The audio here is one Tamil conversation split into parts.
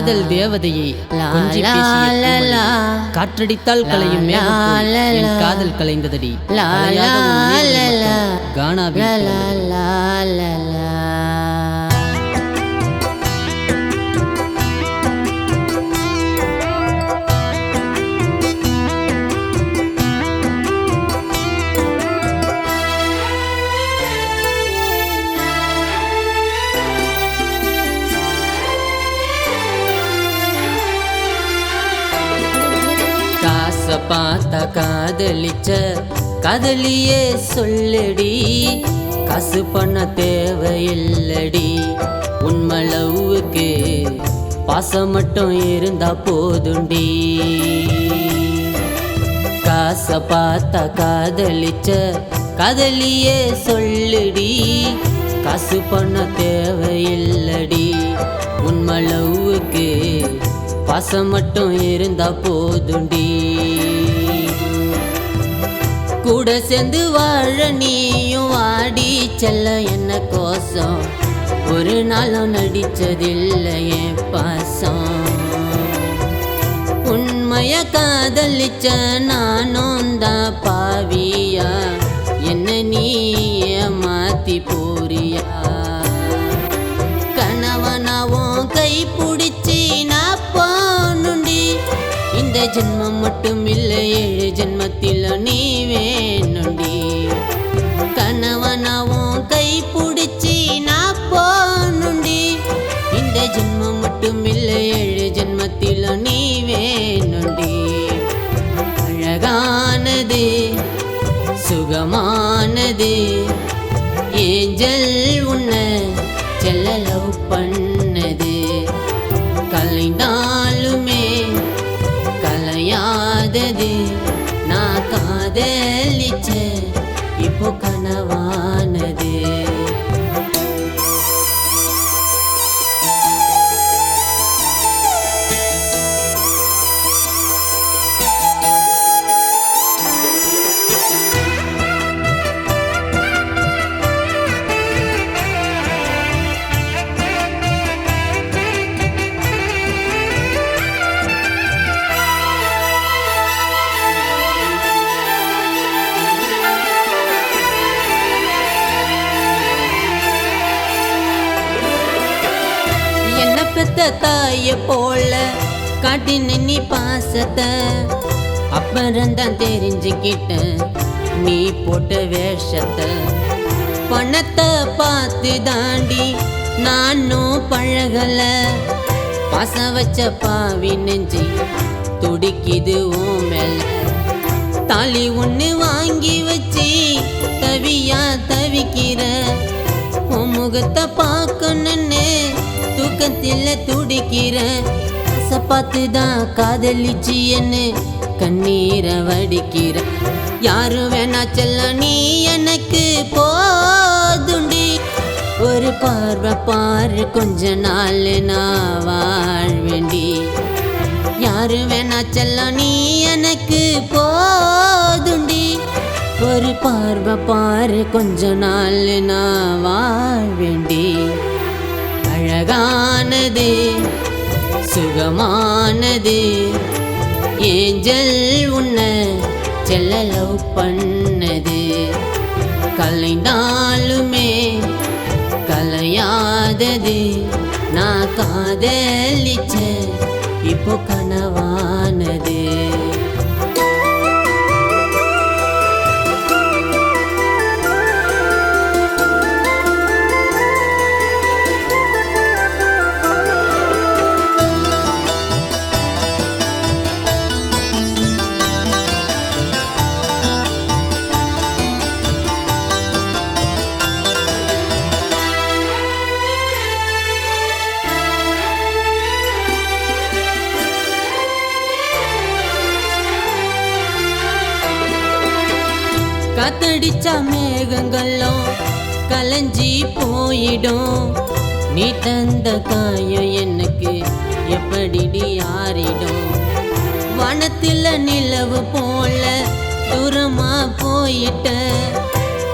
காதல் தேவதையை கொஞ்சி பேசிய காற்றடித்தால் கலையும் என் காதல் கலைந்ததடி கானாவில் பார்த்தா காதலிச்ச காதலியே சொல்லடி, காசு பண்ண தேவையில்லடி, உண்மளவுக்கு பாசம் மட்டும் இருந்தா போதுண்டி. காச பார்த்தா காதலிச்ச காதலியே சொல்லடி, காசு பண்ண தேவையில்லடி, உண்மளவுக்கு பாசம் மட்டும் இருந்தா போதுண்டி. கூட சேர்ந்து வாழ நீயும் வாடி செல்ல என்ன கோசம், ஒரு நாளும் நடிச்சதில்லை என் பாசம். உண்மைய காதலிச்ச நானும் தான் பாவியா, என்ன நீ ஏமாத்தி போறியா. கணவனாவும் கை பிடிச்சி நான் போனுண்டி, இந்த ஜென்மம் மட்டும் இல்லை 7 ஜென்மத்தில் நீ வேணுண்டி. கணவனாவும் கை பிடிச்சி நான் போனுண்டி, இந்த ஜென்மம் மட்டும் இல்லை 7 ஜென்மத்தில் நீ வேணுண்டி. அழகானது சுகமானது ஏஞ்சல் உன்னை செல்ல லவ் பண்ணது, கலைந்தாலுமே கலையாதது நான் காதலிச்ச இப்போ கனவானது. பெத்த தாய போல காட்டின நீ பாசத்தை, அப்புறம்தான் தெரிஞ்சுக்கிட்ட நீ போட்ட வேஷத்தை. பணத்தை பார்த்து தாண்டி நானும் பழகல, பாசம் வச்ச பாவி நெஞ்சி துடிக்குது ஓ மேல. தாலி ஒன்று வாங்கி வச்சு தவியா தவிக்கிற, உன் முகத்தை பார்க்கணுன்னு தூக்கத்தில் துடிக்கிற. ஆசை பார்த்துதான் காதலிச்சு என்ன கண்ணீரை வடிக்கிற. யாரு வேணா செல்ல நீ எனக்கு போதுண்டி, ஒரு பார்வை பாரு கொஞ்ச நாள் நான் வாழ்வேண்டி. யாரு வேணா செல்ல நீ எனக்கு போதுண்டி, ஒரு பார்வை பாரு கொஞ்ச நாள் நான் வாழ்வேண்டி. அழகானது சுகமானது ஏஞ்சல் உன்னை செல்ல லவ் பண்ணது, கலைந்தாலுமே கலையாதது நான் காதலிச்ச இப்போ கனவானது. காத்தடிச்சா மேகங்களும் கலைஞ்சி போயிடும், நீ தந்த காயம் எனக்கு எப்படிடி ஆறிடும். வனத்தில் நிலவு போல தூரமா போயிட்ட,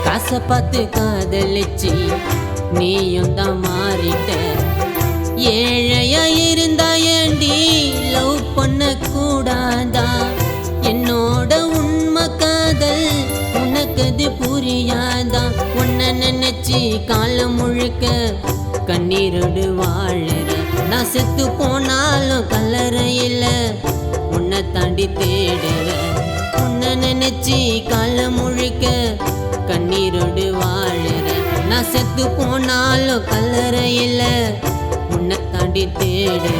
காசை பார்த்து காதலிச்சு நீயும் தான் மாறிட்ட. ஏழையா இருந்தா ஏண்டி லவ் பண்ண கூடாதா? என்னோட உண்மை காதல் உனக்கு அது புரியாதா? உன்னை நினைச்சு காலம் முழுக்க கண்ணீரோடு வாழற. நான் செத்து போனாலும் கல்லறையில உன்னை தாண்டி தேடுற. உன்னை நினைச்சு காலம் முழுக்க கண்ணீரோடு வாழற. நான் செத்து போனாலும் கல்லறையில உன்னை தாண்டி தேடுற.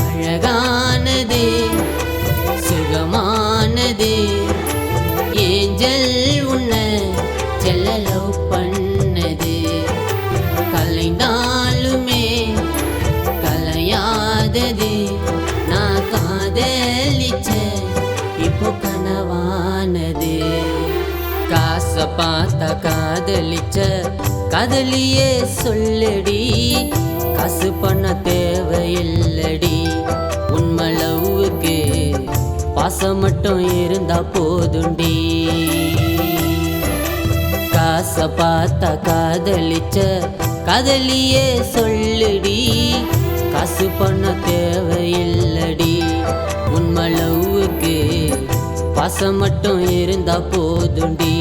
அழகானது சுகமானது ஏஞ்சல் உன்னை செல்ல லவ் பண்ணது. கலைந்தாலுமே கலையாதது நான் காதலிச்ச இப்போ கனவானது. காசை பார்த்தா காதலிச்ச காதலியே சொல்லடி. காசு பண்ண தேவையில்லடி. உண்மை லவ்வுக்கு பாசம் மட்டும் இருந்தா போதுண்டி. காசை பார்த்தா காதலிச்ச காதலியே சொல்லுடி. காசு பண்ண தேவையில்லடி. உண்மை லவ்வுக்கு பாசம் மட்டும் இருந்தா போதுண்டி.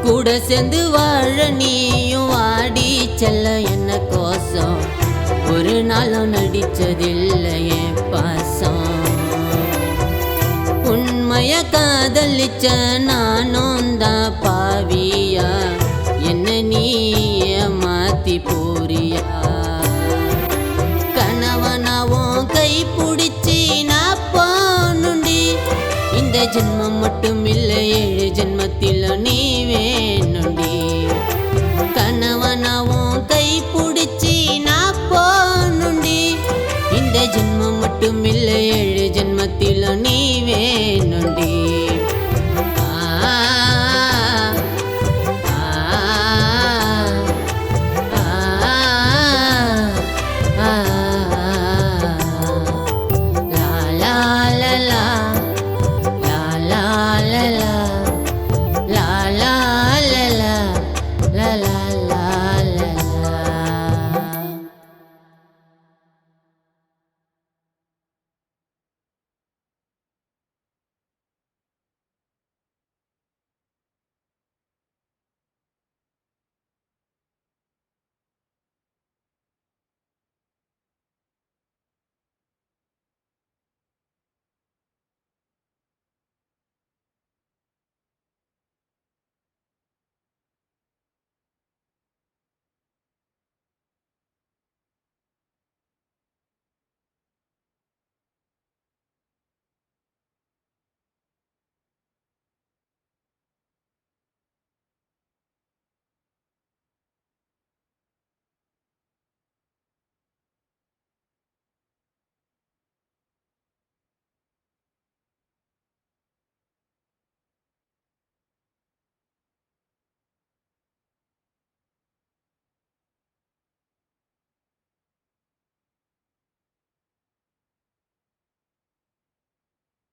கூட சேர்ந்து வாழ நீயும் வாடி செல்ல என்ன கோசம். ஒரு நாளும் நடிச்சதில்லை என் பாசம். உண்மைய காதலிச்ச நானும் தான் பாவியா. என்ன நீ ஏமாத்தி போறியா? கணவனாவும் கை பிடிச்சி நான் போனுண்டி. இந்த ஜென்மம் மட்டும் இல்லை 7 ஜென்மத்தில் நீ வேணுண்டி. கணவனாவும் கை பிடிச்சி நான் போனுண்டி. இந்த ஜென்மம் மட்டும் இல்லை 7 ஜென்மத்தில் நீ